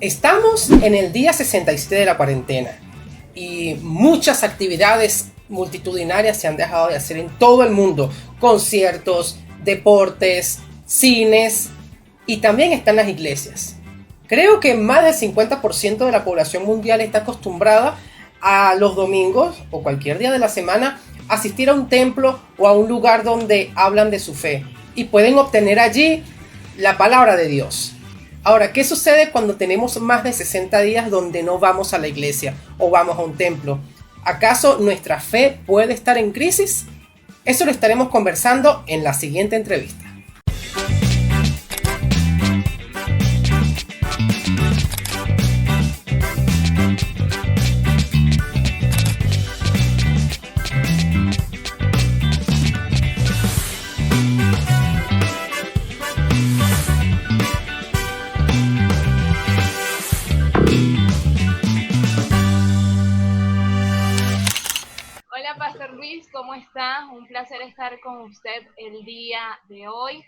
Estamos en el día 67 de la cuarentena y muchas actividades multitudinarias se han dejado de hacer en todo el mundo. Conciertos, deportes, cines y también están las iglesias. Creo que más del 50% de la población mundial está acostumbrada a los domingos o cualquier día de la semana asistir a un templo o a un lugar donde hablan de su fe y pueden obtener allí la palabra de Dios. Ahora, ¿qué sucede cuando tenemos más de 60 días donde no vamos a la iglesia o vamos a un templo? ¿Acaso nuestra fe puede estar en crisis? Eso lo estaremos conversando en la siguiente entrevista. Hola, Pastor Luis, ¿cómo está? Un placer estar con usted el día de hoy.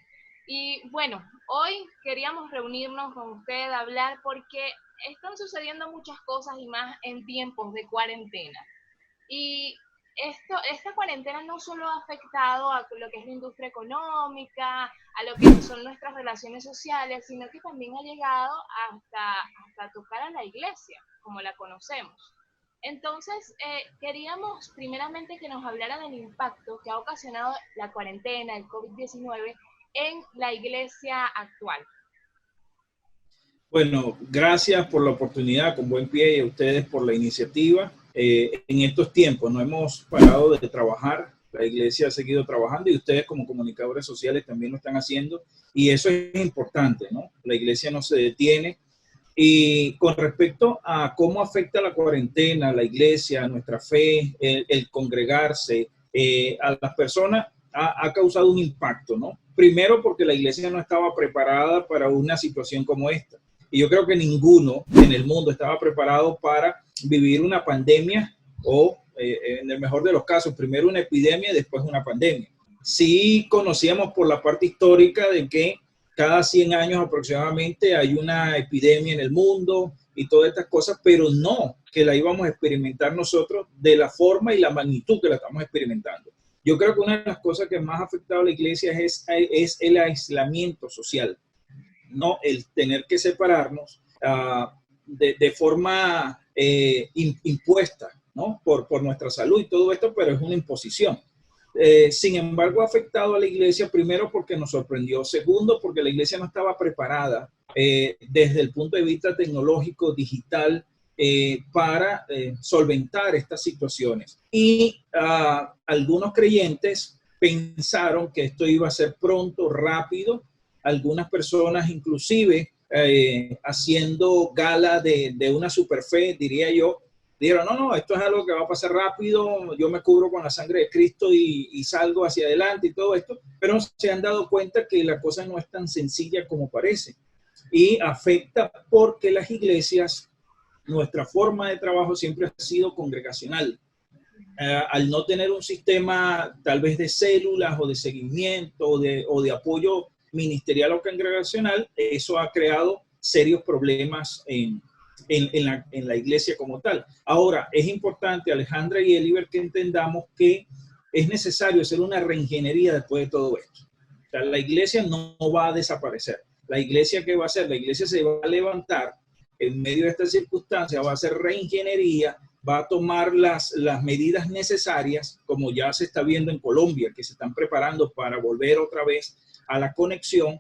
Y bueno, hoy queríamos reunirnos con usted, hablar porque están sucediendo muchas cosas y más en tiempos de cuarentena. Y esta cuarentena no solo ha afectado a lo que es la industria económica, a lo que son nuestras relaciones sociales, sino que también ha llegado hasta tocar a la iglesia, como la conocemos. Entonces, queríamos primeramente que nos hablara del impacto que ha ocasionado la cuarentena, el COVID-19, en la iglesia actual. Bueno, gracias por la oportunidad, con buen pie, y a ustedes por la iniciativa. En estos tiempos no hemos parado de trabajar, la iglesia ha seguido trabajando y ustedes como comunicadores sociales también lo están haciendo y eso es importante, ¿no? La iglesia no se detiene. Y con respecto a cómo afecta la cuarentena, la iglesia, nuestra fe, el congregarse, a las personas, ha causado un impacto, ¿no? Primero porque la iglesia no estaba preparada para una situación como esta. Y yo creo que ninguno en el mundo estaba preparado para vivir una pandemia o, en el mejor de los casos, primero una epidemia y después una pandemia. Sí conocíamos por la parte histórica de que cada 100 años aproximadamente hay una epidemia en el mundo y todas estas cosas, pero no que la íbamos a experimentar nosotros de la forma y la magnitud que la estamos experimentando. Yo creo que una de las cosas que más ha afectado a la iglesia es el aislamiento social, no el tener que separarnos de forma impuesta, ¿no? Por nuestra salud y todo esto, pero es una imposición. Sin embargo, ha afectado a la iglesia, primero porque nos sorprendió, segundo porque la iglesia no estaba preparada desde el punto de vista tecnológico, digital, para solventar estas situaciones. Y algunos creyentes pensaron que esto iba a ser pronto, rápido. Algunas personas inclusive haciendo gala de una superfe, diría yo, dijeron, no, esto es algo que va a pasar rápido, yo me cubro con la sangre de Cristo y salgo hacia adelante y todo esto, pero se han dado cuenta que la cosa no es tan sencilla como parece y afecta porque las iglesias, nuestra forma de trabajo siempre ha sido congregacional. Al no tener un sistema tal vez de células o de seguimiento o de apoyo ministerial o congregacional, eso ha creado serios problemas en la iglesia como tal. Ahora, es importante, Alejandra y Eliber, que entendamos que es necesario hacer una reingeniería después de todo esto. O sea, la iglesia no va a desaparecer. La iglesia, ¿qué va a hacer? La iglesia se va a levantar en medio de estas circunstancias, va a hacer reingeniería, va a tomar las medidas necesarias, como ya se está viendo en Colombia, que se están preparando para volver otra vez a la conexión.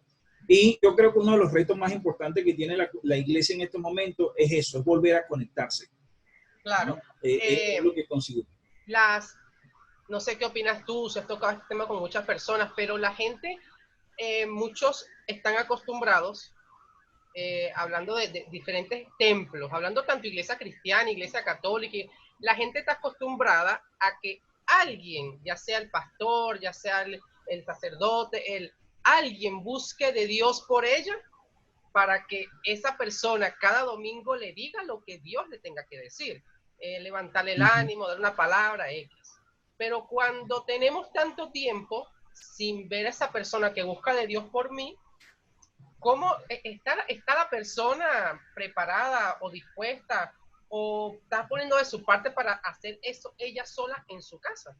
Y yo creo que uno de los retos más importantes que tiene la iglesia en este momento es eso, es volver a conectarse. Claro. ¿No? Es lo que consigo. No sé qué opinas tú, se has tocado este tema con muchas personas, pero la gente, muchos están acostumbrados, hablando de diferentes templos, hablando tanto iglesia cristiana, iglesia católica, la gente está acostumbrada a que alguien, ya sea el pastor, ya sea el sacerdote, alguien busque de Dios por ella para que esa persona cada domingo le diga lo que Dios le tenga que decir, levantarle el ánimo, dar una palabra X. Pero cuando tenemos tanto tiempo sin ver a esa persona que busca de Dios por mí, ¿cómo está la persona preparada o dispuesta o está poniendo de su parte para hacer eso ella sola en su casa?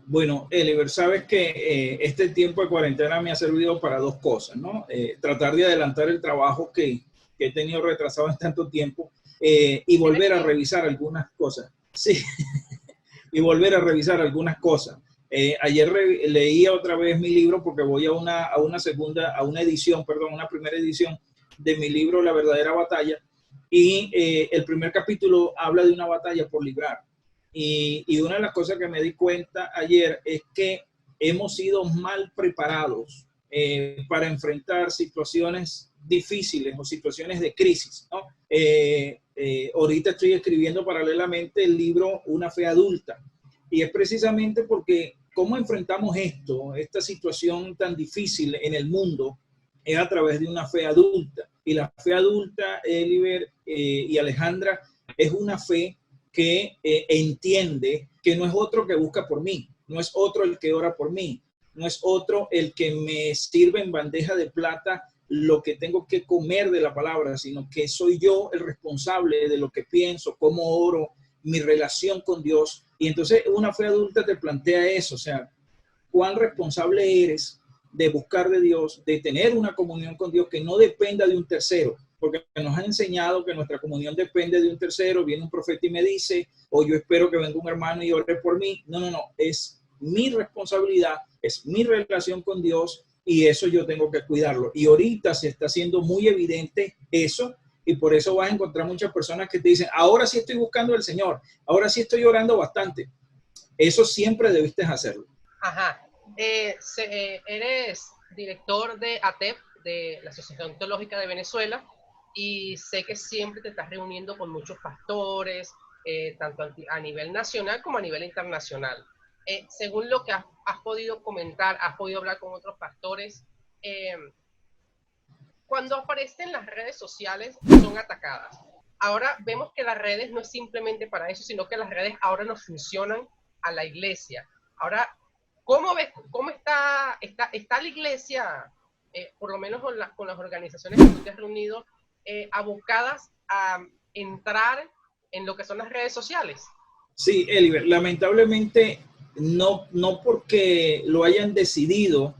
Bueno, Eliver, sabes que este tiempo de cuarentena me ha servido para dos cosas, ¿no? Tratar de adelantar el trabajo que he tenido retrasado en tanto tiempo y volver a revisar algunas cosas. Sí, y volver a revisar algunas cosas. Ayer leía otra vez mi libro porque voy a una primera edición de mi libro La verdadera batalla, y el primer capítulo habla de una batalla por librar. Y una de las cosas que me di cuenta ayer es que hemos sido mal preparados para enfrentar situaciones difíciles o situaciones de crisis, ¿no? Ahorita estoy escribiendo paralelamente el libro Una fe adulta, y es precisamente porque cómo enfrentamos esta situación tan difícil en el mundo es a través de una fe adulta. Y la fe adulta, Eliver y Alejandra, es una fe que entiende que no es otro que busca por mí, no es otro el que ora por mí, no es otro el que me sirve en bandeja de plata lo que tengo que comer de la palabra, sino que soy yo el responsable de lo que pienso, cómo oro, mi relación con Dios. Y entonces una fe adulta te plantea eso, o sea, cuán responsable eres de buscar de Dios, de tener una comunión con Dios que no dependa de un tercero, porque nos han enseñado que nuestra comunión depende de un tercero. Viene un profeta y me dice, o yo espero que venga un hermano y ore por mí. No, es mi responsabilidad, es mi relación con Dios, y eso yo tengo que cuidarlo. Y ahorita se está haciendo muy evidente eso, y por eso vas a encontrar muchas personas que te dicen, ahora sí estoy buscando al Señor, ahora sí estoy orando bastante. Eso siempre debiste hacerlo. Ajá. Eres director de ATEP, de la Asociación Teológica de Venezuela, y sé que siempre te estás reuniendo con muchos pastores, tanto a nivel nacional como a nivel internacional. Según lo que has podido comentar, has podido hablar con otros pastores, cuando aparecen las redes sociales son atacadas. Ahora vemos que las redes no es simplemente para eso, sino que las redes ahora nos funcionan a la iglesia. Ahora, ¿cómo ves, cómo está la iglesia, por lo menos con las organizaciones que tú te has reunido, abocadas a entrar en lo que son las redes sociales? Sí, Eliver, lamentablemente no porque lo hayan decidido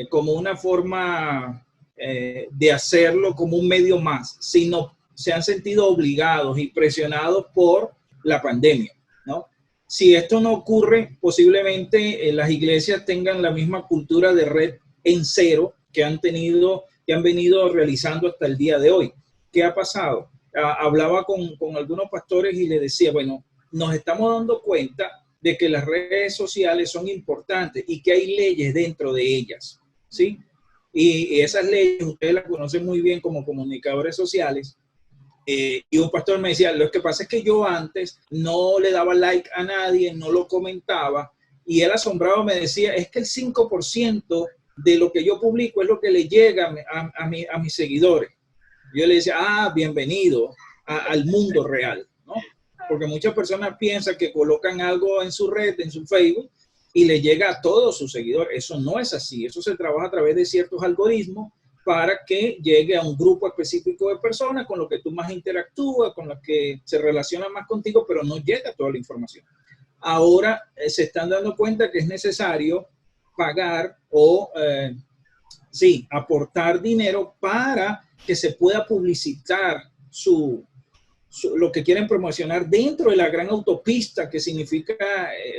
como una forma de hacerlo como un medio más, sino se han sentido obligados y presionados por la pandemia, ¿no? Si esto no ocurre, posiblemente las iglesias tengan la misma cultura de red en cero que han venido realizando hasta el día de hoy. ¿Qué ha pasado? Hablaba con algunos pastores y les decía, bueno, nos estamos dando cuenta de que las redes sociales son importantes y que hay leyes dentro de ellas, ¿sí? Y esas leyes ustedes las conocen muy bien como comunicadores sociales. Y un pastor me decía, lo que pasa es que yo antes no le daba like a nadie, no lo comentaba, y él asombrado me decía, es que el 5% de lo que yo publico es lo que le llega a mis seguidores. Yo le decía, bienvenido al mundo real, ¿no? Porque muchas personas piensan que colocan algo en su red, en su Facebook, y le llega a todos sus seguidores. Eso no es así. Eso se trabaja a través de ciertos algoritmos para que llegue a un grupo específico de personas con los que tú más interactúas, con los que se relacionan más contigo, pero no llega toda la información. Ahora se están dando cuenta que es necesario pagar o, aportar dinero para que se pueda publicitar lo que quieren promocionar dentro de la gran autopista que significa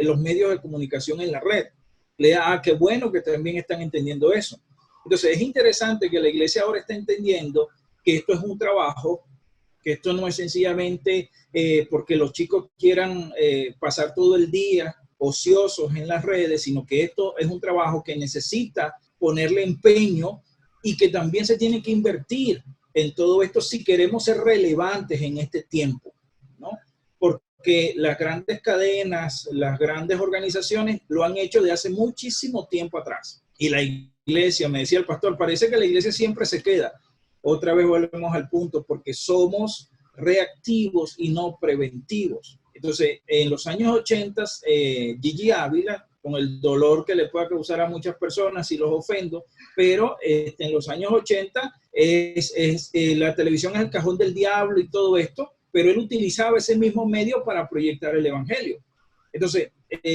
los medios de comunicación en la red. Qué bueno que también están entendiendo eso. Entonces es interesante que la iglesia ahora está entendiendo que esto es un trabajo, que esto no es sencillamente porque los chicos quieran pasar todo el día ociosos en las redes, sino que esto es un trabajo que necesita ponerle empeño y que también se tiene que invertir en todo esto si queremos ser relevantes en este tiempo, ¿no? Porque las grandes cadenas, las grandes organizaciones lo han hecho de hace muchísimo tiempo atrás. Y la iglesia, me decía el pastor, parece que la iglesia siempre se queda. Otra vez volvemos al punto, porque somos reactivos y no preventivos. Entonces, en los años 80, Gigi Ávila, con el dolor que le pueda causar a muchas personas si los ofendo, pero en los años 80 la televisión es el cajón del diablo y todo esto, pero él utilizaba ese mismo medio para proyectar el evangelio. Entonces,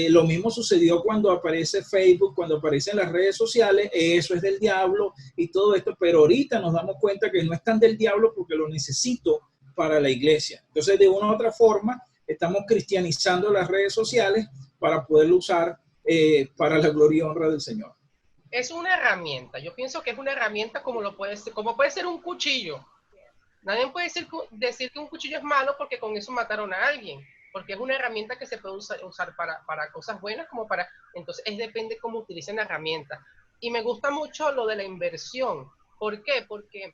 lo mismo sucedió cuando aparece Facebook, cuando aparecen las redes sociales, eso es del diablo y todo esto, pero ahorita nos damos cuenta que no es tan del diablo porque lo necesito para la iglesia. Entonces, de una u otra forma, estamos cristianizando las redes sociales para poderlo usar para la gloria y honra del Señor. Es una herramienta. Yo pienso que es una herramienta como puede ser un cuchillo. Nadie puede decir que un cuchillo es malo porque con eso mataron a alguien, porque es una herramienta que se puede usar para cosas buenas como para... Entonces, depende cómo utilicen la herramienta. Y me gusta mucho lo de la inversión. ¿Por qué? Porque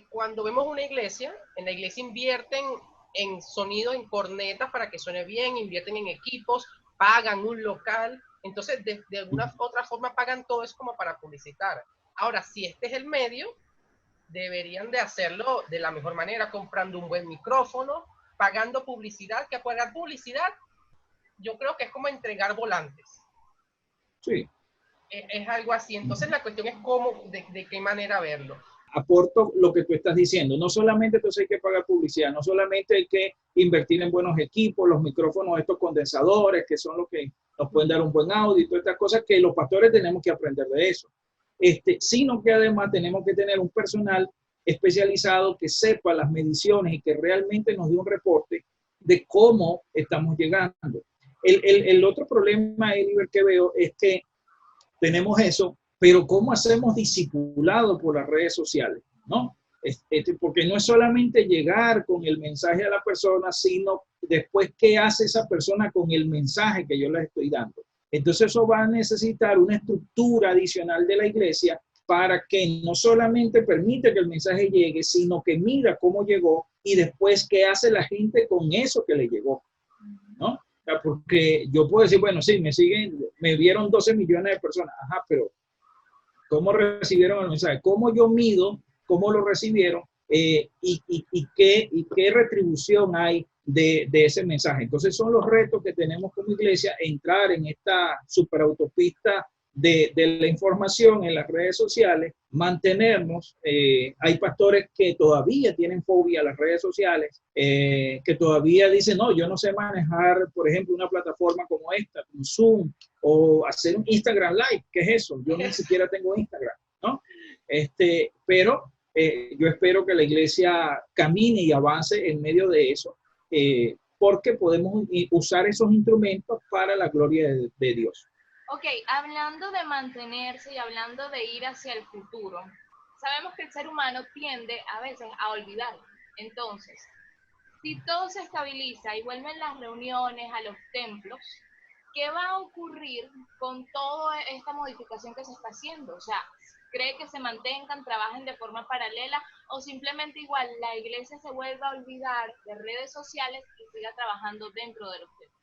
cuando vemos una iglesia, en la iglesia invierten en sonido, en cornetas para que suene bien, invierten en equipos, pagan un local, entonces de alguna otra forma pagan todo eso como para publicitar. Ahora, si este es el medio, deberían de hacerlo de la mejor manera, comprando un buen micrófono, pagando publicidad, que pagar publicidad, yo creo que es como entregar volantes. Sí. Es algo así. Entonces la cuestión es de qué manera verlo. Aporto lo que tú estás diciendo. No solamente entonces hay que pagar publicidad, no solamente hay que invertir en buenos equipos, los micrófonos, estos condensadores, que son los que nos pueden dar un buen audio y todas estas cosas que los pastores tenemos que aprender de eso. Sino que además tenemos que tener un personal especializado que sepa las mediciones y que realmente nos dé un reporte de cómo estamos llegando. El otro problema, Eliber, que veo es que tenemos eso, pero ¿cómo hacemos discipulado por las redes sociales? ¿No? Porque no es solamente llegar con el mensaje a la persona, sino después qué hace esa persona con el mensaje que yo le estoy dando. Entonces eso va a necesitar una estructura adicional de la iglesia para que no solamente permite que el mensaje llegue, sino que mira cómo llegó y después qué hace la gente con eso que le llegó, ¿no? Porque yo puedo decir, bueno, sí, me siguen, me vieron 12 millones de personas, ajá, pero ¿cómo recibieron el mensaje? ¿Cómo yo mido cómo lo recibieron? Y qué retribución hay de ese mensaje. Entonces son los retos que tenemos como iglesia, entrar en esta superautopista de la información en las redes sociales, mantenernos. Hay pastores que todavía tienen fobia a las redes sociales, que todavía dicen, no, yo no sé manejar, por ejemplo, una plataforma como esta, como Zoom, o hacer un Instagram Live. ¿Qué es eso? Yo ni siquiera tengo Instagram, ¿no? Pero yo espero que la iglesia camine y avance en medio de eso, porque podemos usar esos instrumentos para la gloria de Dios. Ok, hablando de mantenerse y hablando de ir hacia el futuro, sabemos que el ser humano tiende a veces a olvidar. Entonces, si todo se estabiliza y vuelven las reuniones a los templos, ¿qué va a ocurrir con toda esta modificación que se está haciendo? O sea, ¿cree que se mantengan, trabajen de forma paralela o simplemente igual la iglesia se vuelva a olvidar de redes sociales y siga trabajando dentro de los templos?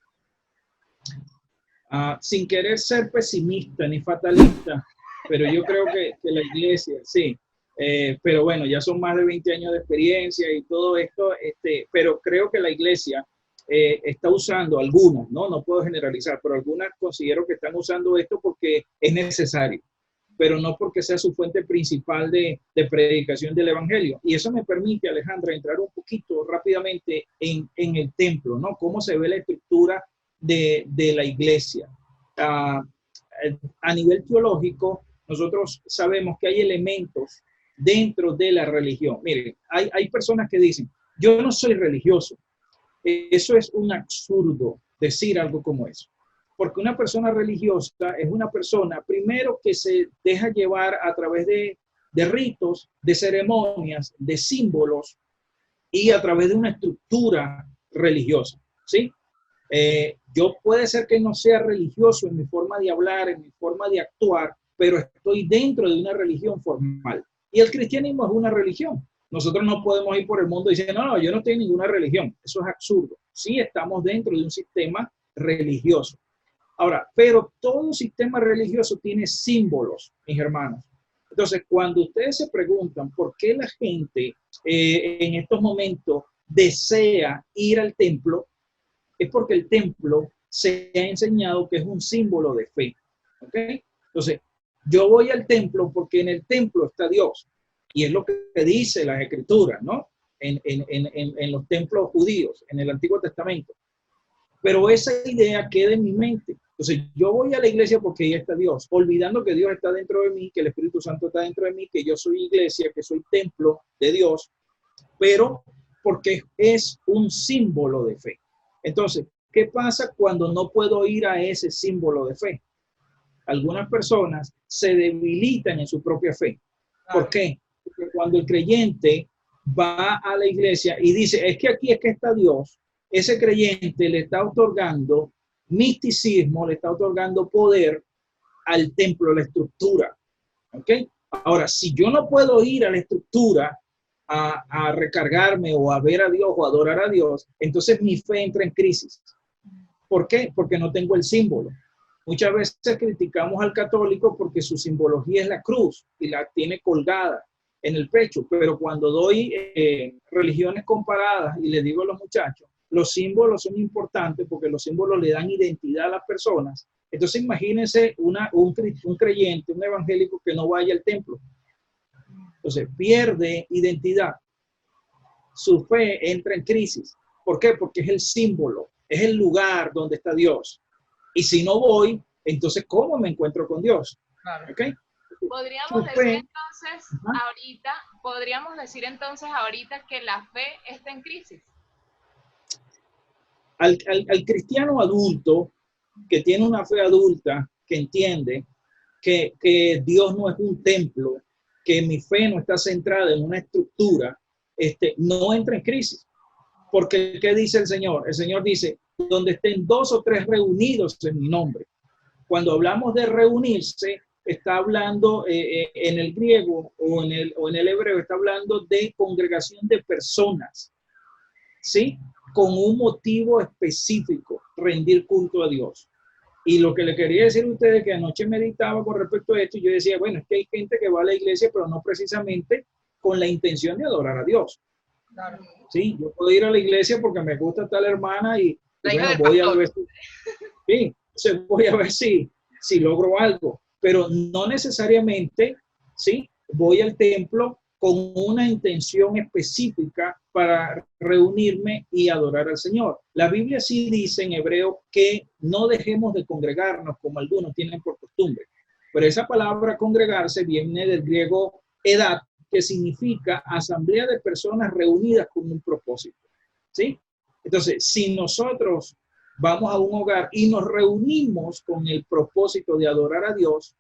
Sin querer ser pesimista ni fatalista, pero yo creo que la iglesia, sí, pero bueno, ya son más de 20 años de experiencia y todo esto, pero creo que la iglesia está usando algunas, no puedo generalizar, pero algunas considero que están usando esto porque es necesario, pero no porque sea su fuente principal de predicación del evangelio. Y eso me permite, Alejandra, entrar un poquito rápidamente en el templo, ¿no? Cómo se ve la estructura de la iglesia. A nivel teológico, nosotros sabemos que hay elementos dentro de la religión. Miren, hay personas que dicen, yo no soy religioso. Eso es un absurdo decir algo como eso. Porque una persona religiosa es una persona, primero, que se deja llevar a través de ritos, de ceremonias, de símbolos y a través de una estructura religiosa, ¿sí? Yo puede ser que no sea religioso en mi forma de hablar, en mi forma de actuar, pero estoy dentro de una religión formal. Y el cristianismo es una religión. Nosotros no podemos ir por el mundo diciendo, no, yo no tengo ninguna religión. Eso es absurdo. Sí estamos dentro de un sistema religioso. Ahora, pero todo sistema religioso tiene símbolos, mis hermanos. Entonces, cuando ustedes se preguntan por qué la gente en estos momentos desea ir al templo, es porque el templo se ha enseñado que es un símbolo de fe. ¿Ok? Entonces, yo voy al templo porque en el templo está Dios. Y es lo que dice las escrituras, ¿no? En los templos judíos, en el Antiguo Testamento. Pero esa idea queda en mi mente. Entonces, yo voy a la iglesia porque ahí está Dios, olvidando que Dios está dentro de mí, que el Espíritu Santo está dentro de mí, que yo soy iglesia, que soy templo de Dios, pero porque es un símbolo de fe. Entonces, ¿qué pasa cuando no puedo ir a ese símbolo de fe? Algunas personas se debilitan en su propia fe. ¿Por qué? Porque cuando el creyente va a la iglesia y dice, es que aquí es que está Dios, ese creyente le está otorgando misticismo, le está otorgando poder al templo, a la estructura. ¿Ok? Ahora, si yo no puedo ir a la estructura a recargarme o a ver a Dios o a adorar a Dios, entonces mi fe entra en crisis. ¿Por qué? Porque no tengo el símbolo. Muchas veces criticamos al católico porque su simbología es la cruz y la tiene colgada en el pecho, pero cuando doy religiones comparadas y les digo a los muchachos, los símbolos son importantes porque los símbolos le dan identidad a las personas. Entonces imagínense un creyente, un evangélico que no vaya al templo. Entonces pierde identidad. Su fe entra en crisis. ¿Por qué? Porque es el símbolo, es el lugar donde está Dios. Y si no voy, entonces ¿cómo me encuentro con Dios? Claro. ¿Okay? Podríamos decir entonces ahorita que la fe está en crisis. Al cristiano adulto que tiene una fe adulta, que entiende que Dios no es un templo, que mi fe no está centrada en una estructura, no entra en crisis. Porque ¿qué dice el Señor? El Señor dice, donde estén 2 o 3 reunidos en mi nombre. Cuando hablamos de reunirse, está hablando en el griego o en el hebreo, está hablando de congregación de personas, ¿sí? Con un motivo específico, rendir culto a Dios. Y lo que le quería decir a ustedes, que anoche meditaba con respecto a esto, y yo decía, bueno, es que hay gente que va a la iglesia, pero no precisamente con la intención de adorar a Dios. Claro. Sí, yo puedo ir a la iglesia porque me gusta tal hermana y bueno, voy a ver voy a ver si logro algo, pero no necesariamente, ¿sí? Voy al templo con una intención específica para reunirme y adorar al Señor. La Biblia sí dice en hebreo que no dejemos de congregarnos como algunos tienen por costumbre, pero esa palabra congregarse viene del griego edad, que significa asamblea de personas reunidas con un propósito, ¿sí? Entonces, si nosotros vamos a un hogar y nos reunimos con el propósito de adorar a Dios,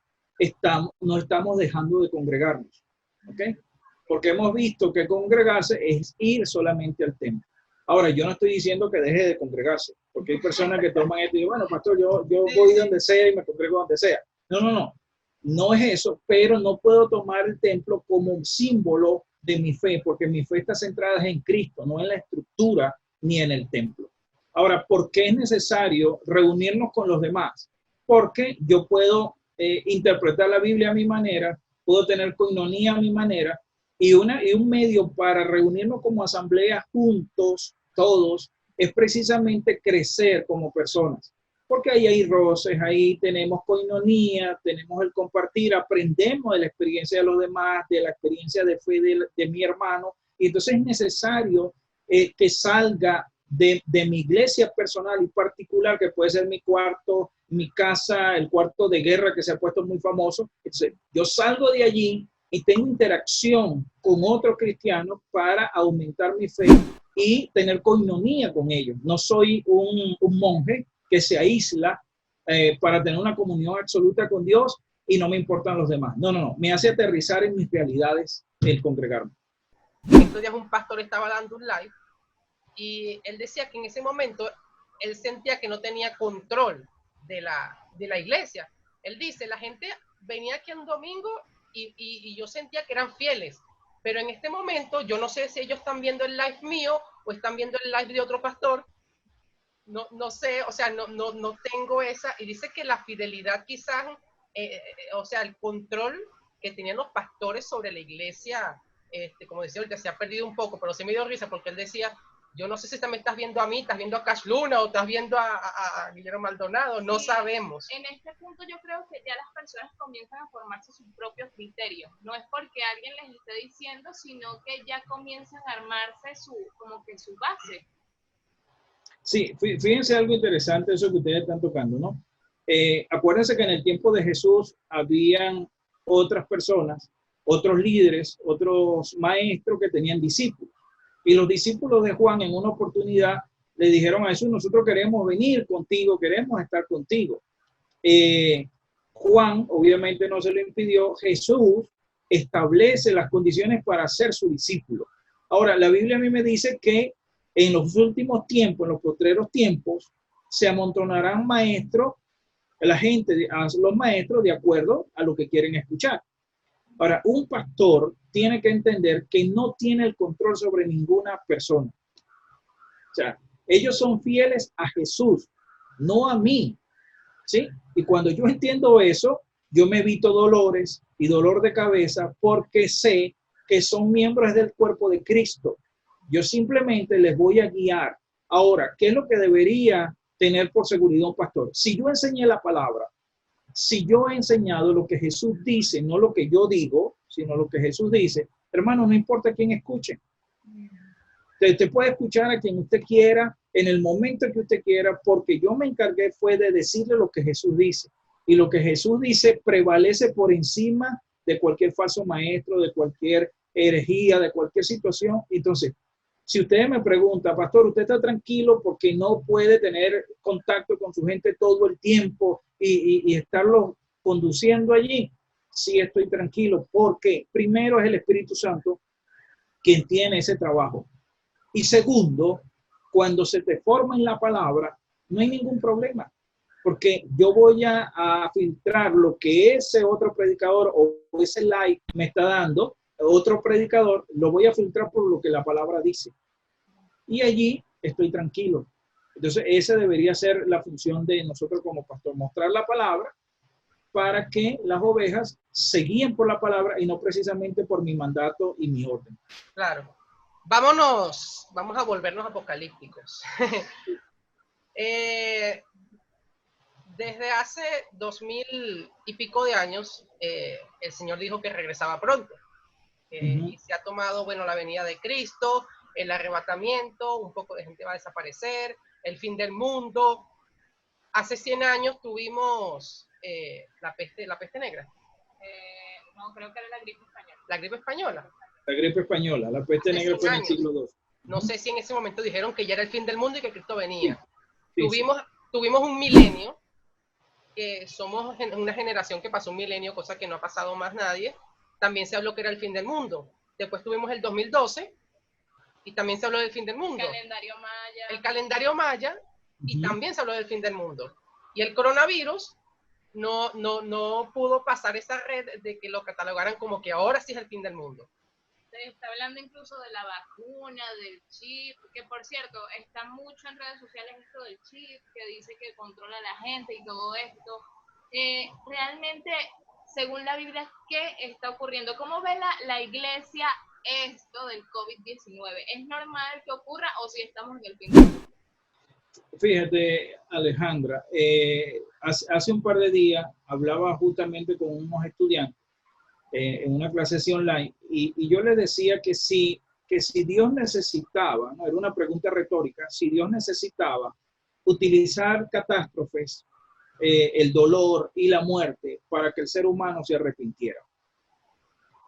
no estamos dejando de congregarnos, ¿ok? Porque hemos visto que congregarse es ir solamente al templo. Ahora, yo no estoy diciendo que deje de congregarse, porque hay personas que toman esto y dicen, bueno, pastor, yo voy donde sea y me congrego donde sea. No. No es eso, pero no puedo tomar el templo como un símbolo de mi fe, porque mi fe está centrada en Cristo, no en la estructura ni en el templo. Ahora, ¿por qué es necesario reunirnos con los demás? Porque yo puedo interpretar la Biblia a mi manera, puedo tener coinonía a mi manera, y un medio para reunirnos como asamblea juntos, todos, es precisamente crecer como personas. Porque ahí hay roces, ahí tenemos coinonía, tenemos el compartir, aprendemos de la experiencia de los demás, de la experiencia de fe de mi hermano, y entonces es necesario que salga de mi iglesia personal y particular, que puede ser mi cuarto, mi casa, el cuarto de guerra que se ha puesto muy famoso. Entonces, yo salgo de allí y tengo interacción con otros cristianos para aumentar mi fe y tener coinonía con ellos. No soy un monje que se aísla para tener una comunión absoluta con Dios y no me importan los demás. No. Me hace aterrizar en mis realidades el congregarme. Estos días un pastor estaba dando un live y él decía que en ese momento él sentía que no tenía control de la iglesia. Él dice, la gente venía aquí un domingo y yo sentía que eran fieles, pero en este momento yo no sé si ellos están viendo el live mío o están viendo el live de otro pastor. No sé, o sea, no tengo esa, y dice que la fidelidad quizás, o sea, el control que tenían los pastores sobre la iglesia, como decía ahorita, se ha perdido un poco, pero se me dio risa porque él decía, Yo no sé si me estás viendo a mí, estás viendo a Cash Luna o estás viendo a Guillermo Maldonado, no sabemos. En este punto yo creo que ya las personas comienzan a formarse sus propios criterios. No es porque alguien les esté diciendo, sino que ya comienzan a armarse como que su base. Sí, fíjense algo interesante eso que ustedes están tocando, ¿no? Acuérdense que en el tiempo de Jesús habían otras personas, otros líderes, otros maestros que tenían discípulos. Y los discípulos de Juan en una oportunidad le dijeron a Jesús, nosotros queremos venir contigo, queremos estar contigo. Juan obviamente no se lo impidió. Jesús establece las condiciones para ser su discípulo. Ahora, la Biblia a mí me dice que en los últimos tiempos, en los postreros tiempos, se amontonarán maestros, la gente, los maestros de acuerdo a lo que quieren escuchar. Ahora, un pastor tiene que entender que no tiene el control sobre ninguna persona. O sea, ellos son fieles a Jesús, no a mí. ¿Sí? Y cuando yo entiendo eso, yo me evito dolores y dolor de cabeza porque sé que son miembros del cuerpo de Cristo. Yo simplemente les voy a guiar. Ahora, ¿qué es lo que debería tener por seguridad un pastor? Si yo enseñé la palabra, si yo he enseñado lo que Jesús dice, no lo que yo digo, sino lo que Jesús dice, hermano, no importa quién escuche. Usted puede escuchar a quien usted quiera, en el momento que usted quiera, porque yo me encargué fue de decirle lo que Jesús dice. Y lo que Jesús dice prevalece por encima de cualquier falso maestro, de cualquier herejía, de cualquier situación. Entonces, si usted me pregunta, pastor, ¿usted está tranquilo porque no puede tener contacto con su gente todo el tiempo y estarlo conduciendo allí? Sí, estoy tranquilo porque primero es el Espíritu Santo quien tiene ese trabajo. Y segundo, cuando se te forma en la palabra, no hay ningún problema, porque yo voy a filtrar lo que ese otro predicador o ese like me está dando, otro predicador, lo voy a filtrar por lo que la palabra dice. Y allí estoy tranquilo. Entonces, esa debería ser la función de nosotros como pastor, mostrar la palabra para que las ovejas se guíen por la palabra y no precisamente por mi mandato y mi orden. Claro. Vamos a volvernos apocalípticos. Desde hace 2000 y pico de años, el Señor dijo que regresaba pronto. Y se ha tomado, bueno, la venida de Cristo, el arrebatamiento, un poco de gente va a desaparecer, el fin del mundo. Hace 100 años tuvimos la peste negra. No, creo que era la gripe española. La gripe española. La gripe española, la peste negra fue en el siglo II. No sé si en ese momento dijeron que ya era el fin del mundo y que Cristo venía. Sí. Tuvimos un milenio, que somos una generación que pasó un milenio, cosa que no ha pasado más nadie. También se habló que era el fin del mundo. Después tuvimos el 2012 y también se habló del fin del mundo. El calendario maya y también se habló del fin del mundo. Y el coronavirus no pudo pasar esa red de que lo catalogaran como que ahora sí es el fin del mundo. Se está hablando incluso de la vacuna, del chip, que por cierto, está mucho en redes sociales esto del chip, que dice que controla a la gente y todo esto. Realmente, según la Biblia, ¿qué está ocurriendo? ¿Cómo ve la iglesia esto del COVID-19? ¿Es normal que ocurra o si estamos en el fin del mundo? Fíjate, Alejandra, hace un par de días hablaba justamente con unos estudiantes en una clase online y yo les decía que si Dios necesitaba, ¿no? Era una pregunta retórica, si Dios necesitaba utilizar catástrofes, el dolor y la muerte para que el ser humano se arrepintiera.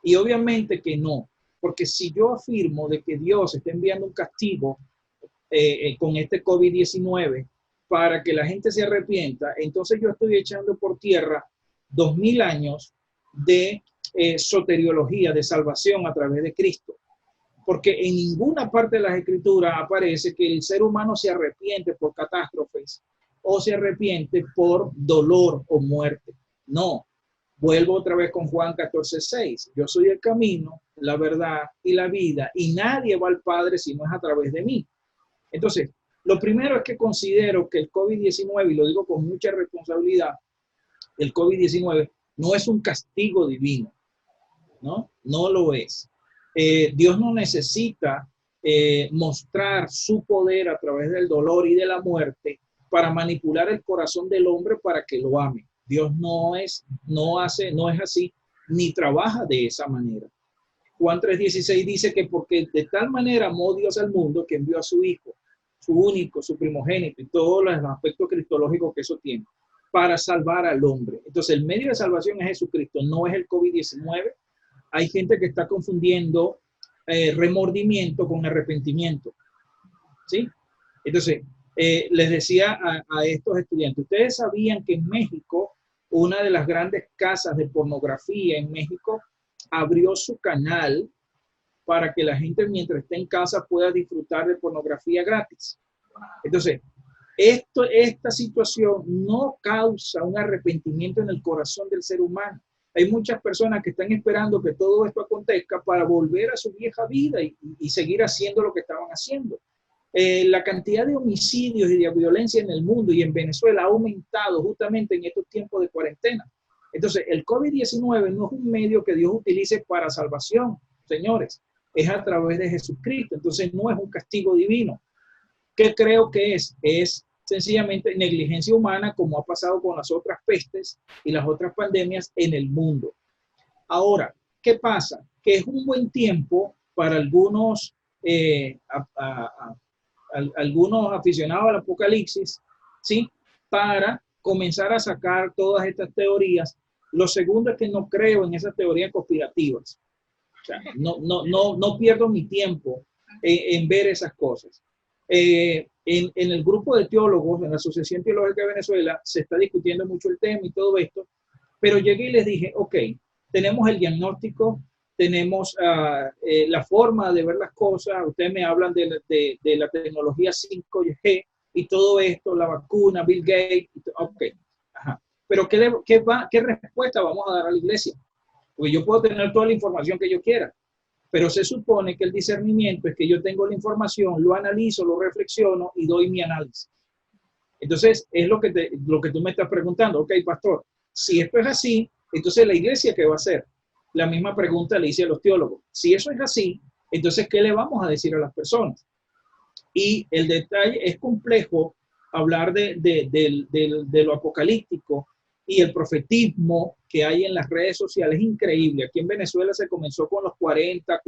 Y obviamente que no, porque si yo afirmo de que Dios está enviando un castigo con este COVID-19 para que la gente se arrepienta, entonces yo estoy echando por tierra 2000 años de soteriología, de salvación a través de Cristo. Porque en ninguna parte de las escrituras aparece que el ser humano se arrepiente por catástrofes o se arrepiente por dolor o muerte. No. Vuelvo otra vez con Juan 14:6. Yo soy el camino, la verdad y la vida, y nadie va al Padre si no es a través de mí. Entonces, lo primero es que considero que el COVID-19, y lo digo con mucha responsabilidad, el COVID-19 no es un castigo divino, ¿no? No lo es. Dios no necesita mostrar su poder a través del dolor y de la muerte para manipular el corazón del hombre para que lo ame. Dios no es así, ni trabaja de esa manera. Juan 3:16 dice que porque de tal manera amó Dios al mundo que envió a su Hijo, su único, su primogénito y todos los aspectos cristológicos que eso tiene, para salvar al hombre. Entonces el medio de salvación es Jesucristo, no es el COVID-19. Hay gente que está confundiendo remordimiento con arrepentimiento, ¿sí? Entonces, les decía a estos estudiantes, ustedes sabían que en México, una de las grandes casas de pornografía en México abrió su canal para que la gente mientras esté en casa pueda disfrutar de pornografía gratis. Entonces, esta situación no causa un arrepentimiento en el corazón del ser humano. Hay muchas personas que están esperando que todo esto acontezca para volver a su vieja vida y seguir haciendo lo que estaban haciendo. La cantidad de homicidios y de violencia en el mundo y en Venezuela ha aumentado justamente en estos tiempos de cuarentena. Entonces, el COVID-19 no es un medio que Dios utilice para salvación, señores. Es a través de Jesucristo. Entonces, no es un castigo divino. ¿Qué creo que es? Es sencillamente negligencia humana, como ha pasado con las otras pestes y las otras pandemias en el mundo. Ahora, ¿qué pasa? Que es un buen tiempo para algunos, algunos aficionados al apocalipsis, ¿sí? Para comenzar a sacar todas estas teorías. Lo segundo es que no creo en esas teorías conspirativas. O sea, no pierdo mi tiempo en ver esas cosas. En el grupo de teólogos, en la Asociación Teológica de Venezuela, se está discutiendo mucho el tema y todo esto, pero llegué y les dije, ok, tenemos el diagnóstico, tenemos la forma de ver las cosas, ustedes me hablan de la tecnología 5G y todo esto, la vacuna, Bill Gates, ok, ajá. Pero ¿qué respuesta vamos a dar a la iglesia? Porque yo puedo tener toda la información que yo quiera, pero se supone que el discernimiento es que yo tengo la información, lo analizo, lo reflexiono y doy mi análisis. Entonces, es lo que tú me estás preguntando. Ok, pastor, si esto es así, entonces la iglesia, ¿qué va a hacer? La misma pregunta le hice a los teólogos. Si eso es así, entonces, ¿qué le vamos a decir a las personas? Y el detalle es complejo hablar de lo apocalíptico y el profetismo que hay en las redes sociales es increíble. Aquí en Venezuela se comenzó con los 40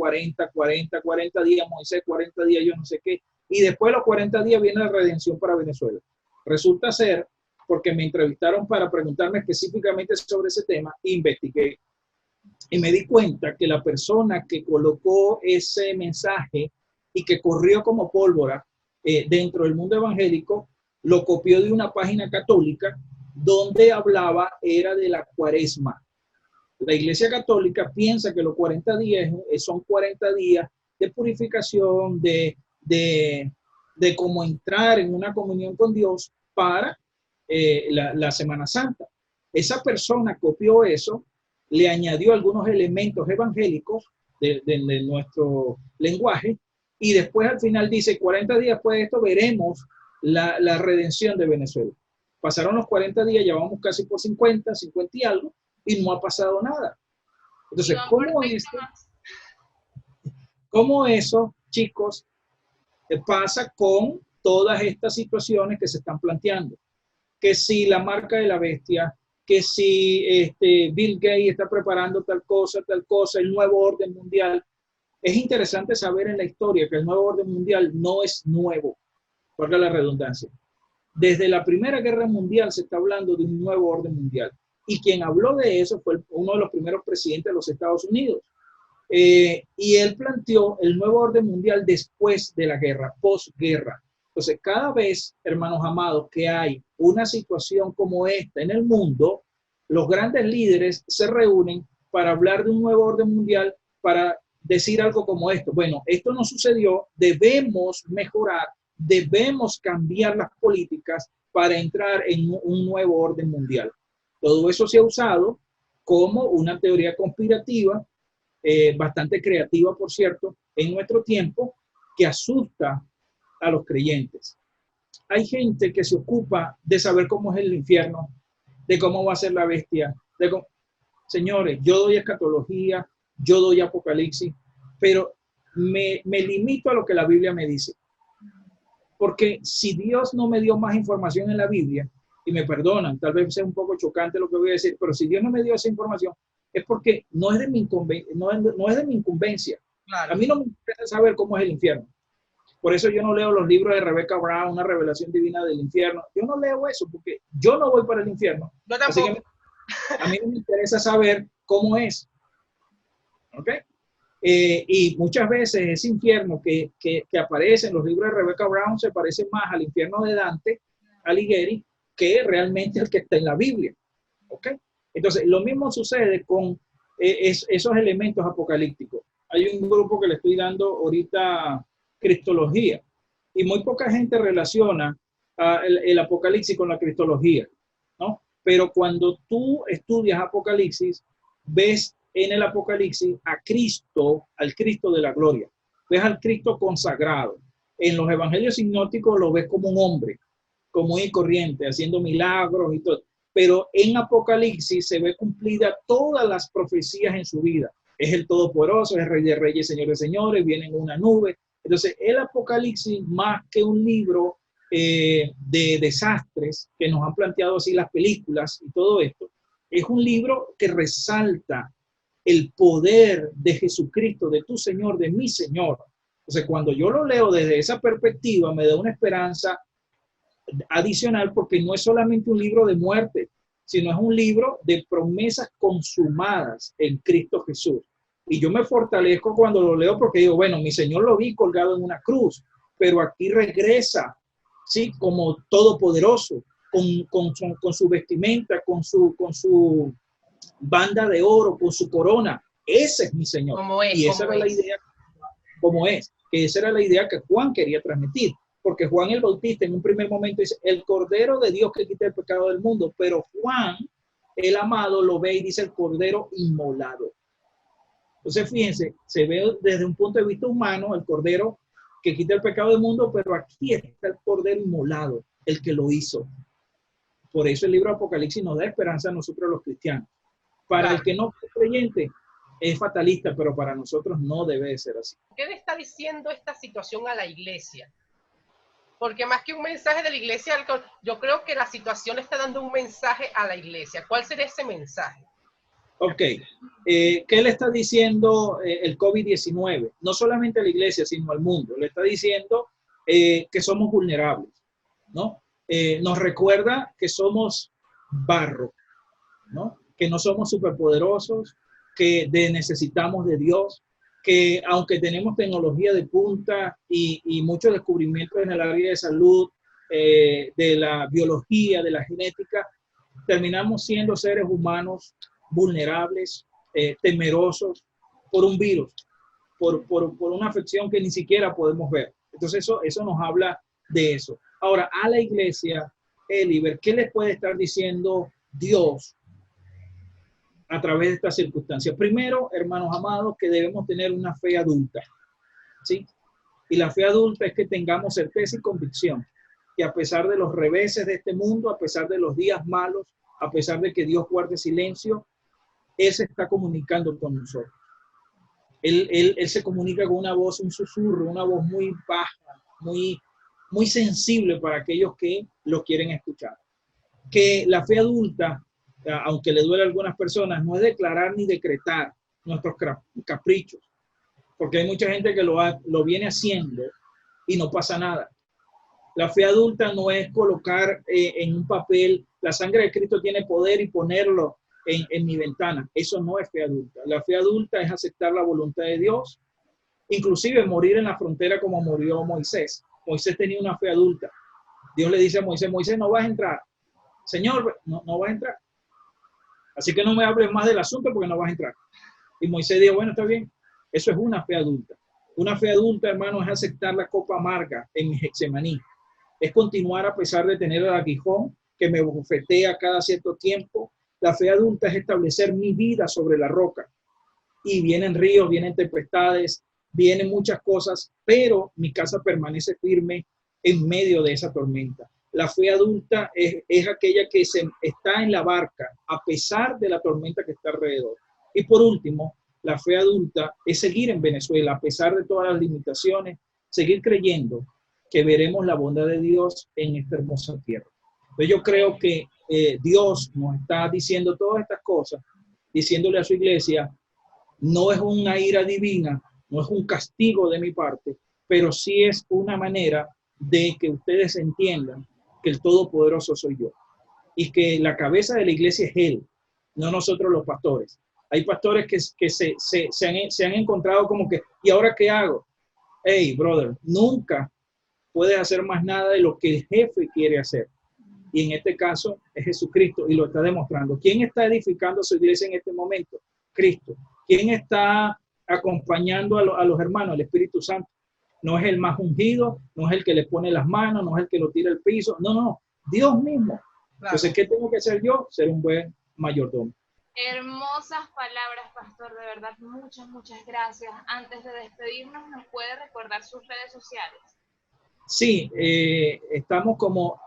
días, Moisés, 40 días, yo no sé qué. Y después de los 40 días viene la redención para Venezuela. Resulta ser, porque me entrevistaron para preguntarme específicamente sobre ese tema, investigué. Y me di cuenta que la persona que colocó ese mensaje y que corrió como pólvora dentro del mundo evangélico, lo copió de una página católica donde hablaba era de la cuaresma. La Iglesia Católica piensa que los 40 días son 40 días de purificación, de cómo entrar en una comunión con Dios para la Semana Santa. Esa persona copió eso, le añadió algunos elementos evangélicos de nuestro lenguaje y después al final dice 40 días después de esto veremos la redención de Venezuela. Pasaron los 40 días, ya vamos casi por 50 y algo, y no ha pasado nada. Entonces, ¿cómo eso, chicos, pasa con todas estas situaciones que se están planteando? Que si la marca de la bestia, que si Bill Gates está preparando tal cosa, el nuevo orden mundial. Es interesante saber en la historia que el nuevo orden mundial no es nuevo, valga la redundancia. Desde la Primera Guerra Mundial se está hablando de un nuevo orden mundial. Y quien habló de eso fue uno de los primeros presidentes de los Estados Unidos. Y él planteó el nuevo orden mundial después de la guerra, posguerra. Entonces, cada vez, hermanos amados, que hay una situación como esta en el mundo, los grandes líderes se reúnen para hablar de un nuevo orden mundial, para decir algo como esto. Bueno, esto no sucedió, debemos mejorar, debemos cambiar las políticas para entrar en un nuevo orden mundial. Todo eso se ha usado como una teoría conspirativa, bastante creativa, por cierto, en nuestro tiempo, que asusta a los creyentes. Hay gente que se ocupa de saber cómo es el infierno, de cómo va a ser la bestia. Señores, yo doy escatología, yo doy apocalipsis, pero me limito a lo que la Biblia me dice. Porque si Dios no me dio más información en la Biblia, y me perdonan, tal vez sea un poco chocante lo que voy a decir, pero si Dios no me dio esa información, es porque no es de mi incumbencia. Claro. A mí no me interesa saber cómo es el infierno. Por eso yo no leo los libros de Rebecca Brown, una revelación divina del infierno. Yo no leo eso porque yo no voy para el infierno. Yo tampoco. Así que a mí no me interesa saber cómo es. ¿Ok? Y muchas veces ese infierno que aparece en los libros de Rebecca Brown se parece más al infierno de Dante Alighieri que realmente el que está en la Biblia. ¿Ok? Entonces, lo mismo sucede con esos elementos apocalípticos. Hay un grupo que le estoy dando ahorita cristología y muy poca gente relaciona el Apocalipsis con la cristología, ¿no? Pero cuando tú estudias Apocalipsis, ves en el Apocalipsis a Cristo, al Cristo de la gloria. Ves al Cristo consagrado. En los evangelios sinópticos lo ves como un hombre, común y corriente, haciendo milagros y todo. Pero en Apocalipsis se ve cumplida todas las profecías en su vida. Es el Todopoderoso, es el Rey de Reyes, Señor de Señores, viene en una nube. Entonces, el Apocalipsis, más que un libro de desastres que nos han planteado así las películas y todo esto, es un libro que resalta el poder de Jesucristo, de tu Señor, de mi Señor. Entonces, cuando yo lo leo desde esa perspectiva, me da una esperanza adicional porque no es solamente un libro de muerte, sino es un libro de promesas consumadas en Cristo Jesús. Y yo me fortalezco cuando lo leo porque digo, bueno, mi Señor lo vi colgado en una cruz, pero aquí regresa, ¿sí? Como todopoderoso, con su vestimenta, con su banda de oro, con su corona. Ese es mi Señor. ¿Cómo es? Y esa era la idea, como es, que esa era la idea que Juan quería transmitir. Porque Juan el Bautista en un primer momento dice, el Cordero de Dios que quita el pecado del mundo, pero Juan, el amado, lo ve y dice el Cordero inmolado. Entonces, fíjense, se ve desde un punto de vista humano el Cordero que quita el pecado del mundo, pero aquí está el Cordero inmolado, el que lo hizo. Por eso el libro de Apocalipsis nos da esperanza a nosotros los cristianos. Para el que no es creyente, es fatalista, pero para nosotros no debe de ser así. ¿Qué le está diciendo esta situación a la iglesia? Porque más que un mensaje de la iglesia, yo creo que la situación le está dando un mensaje a la iglesia. ¿Cuál será ese mensaje? Ok, ¿qué le está diciendo el COVID-19? No solamente a la iglesia, sino al mundo. Le está diciendo que somos vulnerables, ¿no? Nos recuerda que somos barro, ¿no? Que no somos superpoderosos, que necesitamos de Dios, que aunque tenemos tecnología de punta y muchos descubrimientos en el área de salud, de la biología, de la genética, terminamos siendo seres humanos vulnerables, temerosos por un virus, por una afección que ni siquiera podemos ver. Entonces eso nos habla de eso. Ahora, a la iglesia, Eliber, ¿qué les puede estar diciendo Dios a través de estas circunstancias? Primero, hermanos amados, que debemos tener una fe adulta, ¿sí? Y la fe adulta es que tengamos certeza y convicción que a pesar de los reveses de este mundo, a pesar de los días malos, a pesar de que Dios guarde silencio, Él se está comunicando con nosotros. Él se comunica con una voz, un susurro, una voz muy baja, muy sensible para aquellos que lo quieren escuchar. Que la fe adulta, aunque le duele a algunas personas, no es declarar ni decretar nuestros caprichos, porque hay mucha gente que lo viene haciendo y no pasa nada. La fe adulta no es colocar en un papel, la sangre de Cristo tiene poder y ponerlo en mi ventana. Eso no es fe adulta. La fe adulta es aceptar la voluntad de Dios, inclusive morir en la frontera como murió Moisés. Moisés tenía una fe adulta. Dios le dice a Moisés, Moisés, no vas a entrar. Señor, no vas a entrar. Así que no me hables más del asunto porque no vas a entrar. Y Moisés dijo, bueno, está bien. Eso es una fe adulta. Una fe adulta, hermano, es aceptar la copa amarga en Getsemaní. Es continuar a pesar de tener el aguijón que me bofetea cada cierto tiempo. La fe adulta es establecer mi vida sobre la roca. Y vienen ríos, vienen tempestades, vienen muchas cosas, pero mi casa permanece firme en medio de esa tormenta. La fe adulta es aquella que está en la barca a pesar de la tormenta que está alrededor. Y por último, la fe adulta es seguir en Venezuela, a pesar de todas las limitaciones, seguir creyendo que veremos la bondad de Dios en esta hermosa tierra. Entonces yo creo que Dios nos está diciendo todas estas cosas, diciéndole a su iglesia, no es una ira divina, no es un castigo de mi parte, pero sí es una manera de que ustedes entiendan que el Todopoderoso soy yo y que la cabeza de la iglesia es Él, no nosotros los pastores. Hay pastores que se han encontrado como que, ¿y ahora qué hago? Hey, brother, nunca puedes hacer más nada de lo que el jefe quiere hacer. Y en este caso es Jesucristo y lo está demostrando. ¿Quién está edificando su iglesia en este momento? Cristo. ¿Quién está acompañando a los hermanos? El Espíritu Santo. No es el más ungido, no es el que le pone las manos, no es el que lo tira al piso. No, no, Dios mismo. Claro. Entonces, ¿qué tengo que hacer yo? Ser un buen mayordomo. Hermosas palabras, pastor, de verdad, muchas gracias. Antes de despedirnos, ¿nos puede recordar sus redes sociales? Sí, estamos como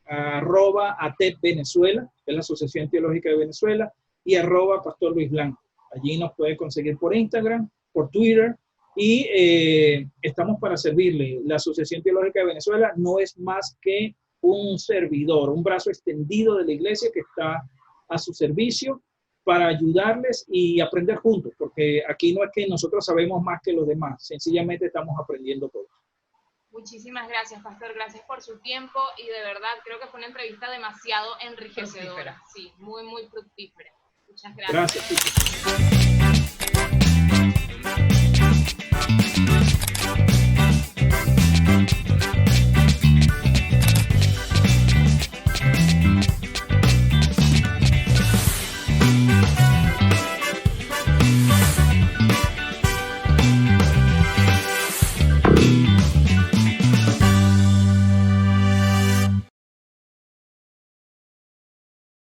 @ATEP Venezuela, que es la Asociación Teológica de Venezuela, y @Pastor Luis Blanco. Allí nos puede conseguir por Instagram, por Twitter, y estamos para servirle. La Asociación Teológica de Venezuela no es más que un servidor, un brazo extendido de la iglesia que está a su servicio para ayudarles y aprender juntos, porque aquí no es que nosotros sabemos más que los demás, sencillamente estamos aprendiendo todos. Muchísimas gracias, pastor, gracias por su tiempo y de verdad creo que fue una entrevista demasiado enriquecedora, sí, muy fructífera. Muchas gracias. Gracias.